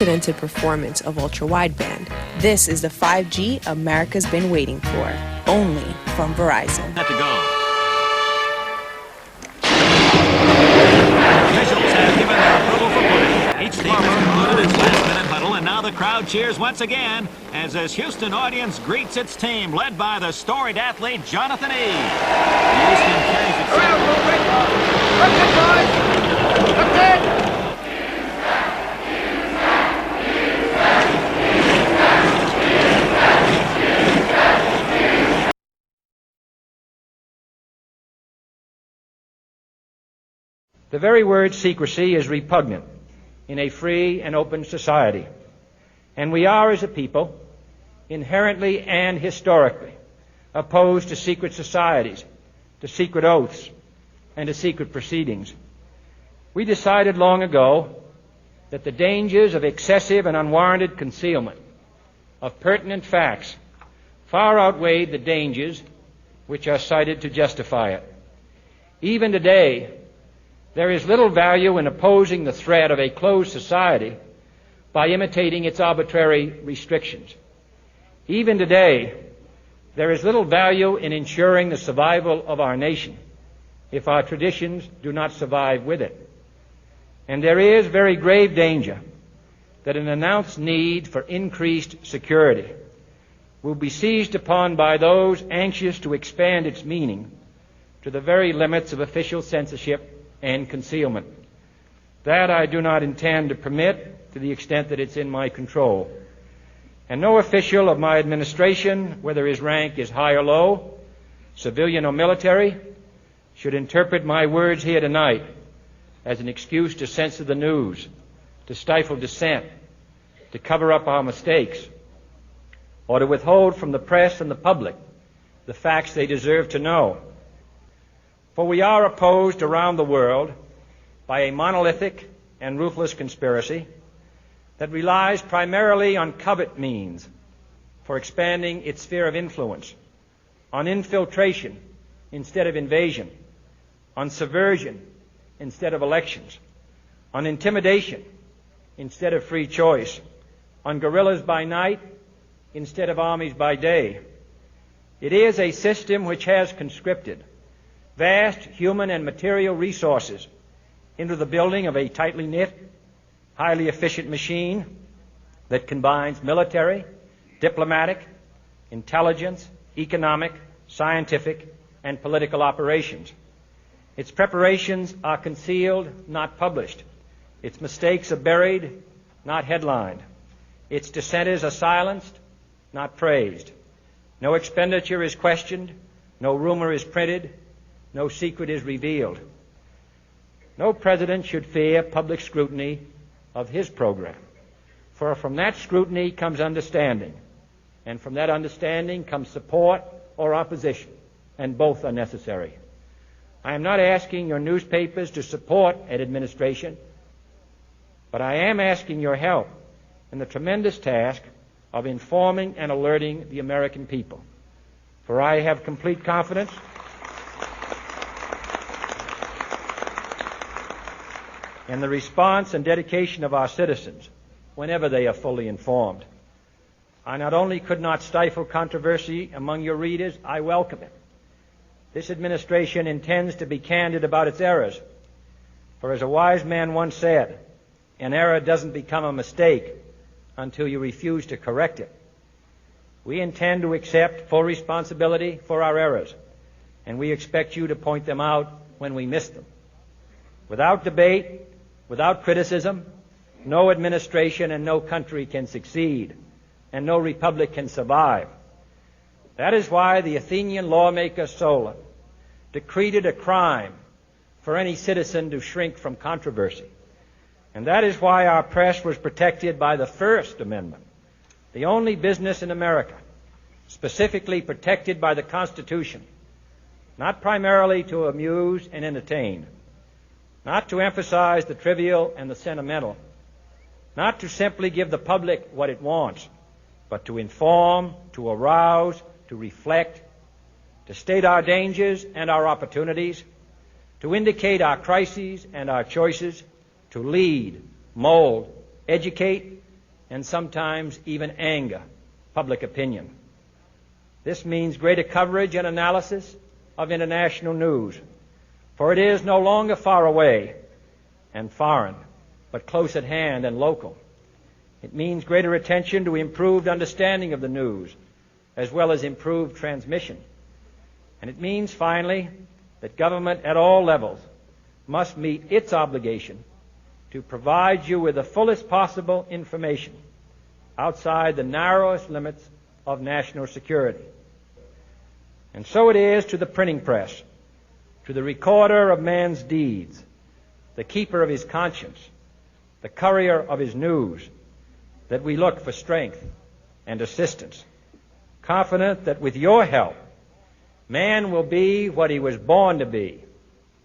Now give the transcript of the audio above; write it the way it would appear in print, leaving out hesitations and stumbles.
unprecedented performance of ultra-wideband. This is the 5G America's been waiting for, only from Verizon. To go. Officials have given their approval for play. Each team has concluded its last-minute huddle, and now the crowd cheers once again as this Houston audience greets its team, led by the storied athlete Jonathan E. Houston carries it. Look it, boys! Look it! The very word secrecy is repugnant in a free and open society, and we are, as a people, inherently and historically opposed to secret societies, to secret oaths, and to secret proceedings. We decided long ago that the dangers of excessive and unwarranted concealment of pertinent facts far outweighed the dangers which are cited to justify it. Even today, there is little value in opposing the threat of a closed society by imitating its arbitrary restrictions. Even today, there is little value in ensuring the survival of our nation if our traditions do not survive with it. And there is very grave danger that an announced need for increased security will be seized upon by those anxious to expand its meaning to the very limits of official censorship and concealment. That I do not intend to permit to the extent that it's in my control. And no official of my administration, whether his rank is high or low, civilian or military, should interpret my words here tonight as an excuse to censor the news, to stifle dissent, to cover up our mistakes, or to withhold from the press and the public the facts they deserve to know. For we are opposed around the world by a monolithic and ruthless conspiracy that relies primarily on covert means for expanding its sphere of influence, on infiltration instead of invasion, on subversion instead of elections, on intimidation instead of free choice, on guerrillas by night instead of armies by day. It is a system which has conscripted vast human and material resources into the building of a tightly knit, highly efficient machine that combines military, diplomatic, intelligence, economic, scientific, and political operations. Its preparations are concealed, not published. Its mistakes are buried, not headlined. Its dissenters are silenced, not praised. No expenditure is questioned, no rumor is printed, no secret is revealed. No president should fear public scrutiny of his program, for from that scrutiny comes understanding, and from that understanding comes support or opposition, and both are necessary. I am not asking your newspapers to support an administration, but I am asking your help in the tremendous task of informing and alerting the American people. For I have complete confidence in the response and dedication of our citizens whenever they are fully informed. I not only could not stifle controversy among your readers, I welcome it. This administration intends to be candid about its errors. For as a wise man once said, an error doesn't become a mistake until you refuse to correct it. We intend to accept full responsibility for our errors, and we expect you to point them out when we miss them. Without debate, without criticism, no administration and no country can succeed, and no republic can survive. That is why the Athenian lawmaker Solon decreed it a crime for any citizen to shrink from controversy. And that is why our press was protected by the First Amendment, the only business in America specifically protected by the Constitution, not primarily to amuse and entertain, not to emphasize the trivial and the sentimental, not to simply give the public what it wants, but to inform, to arouse, to reflect, to state our dangers and our opportunities, to indicate our crises and our choices, to lead, mold, educate, and sometimes even anger public opinion. This means greater coverage and analysis of international news, for it is no longer far away and foreign, but close at hand and local. It means greater attention to improved understanding of the news, as well as improved transmission. And it means, finally, that government at all levels must meet its obligation to provide you with the fullest possible information outside the narrowest limits of national security. And so it is to the printing press, to the recorder of man's deeds, the keeper of his conscience, the courier of his news, that we look for strength and assistance, confident that with your help, man will be what he was born to be,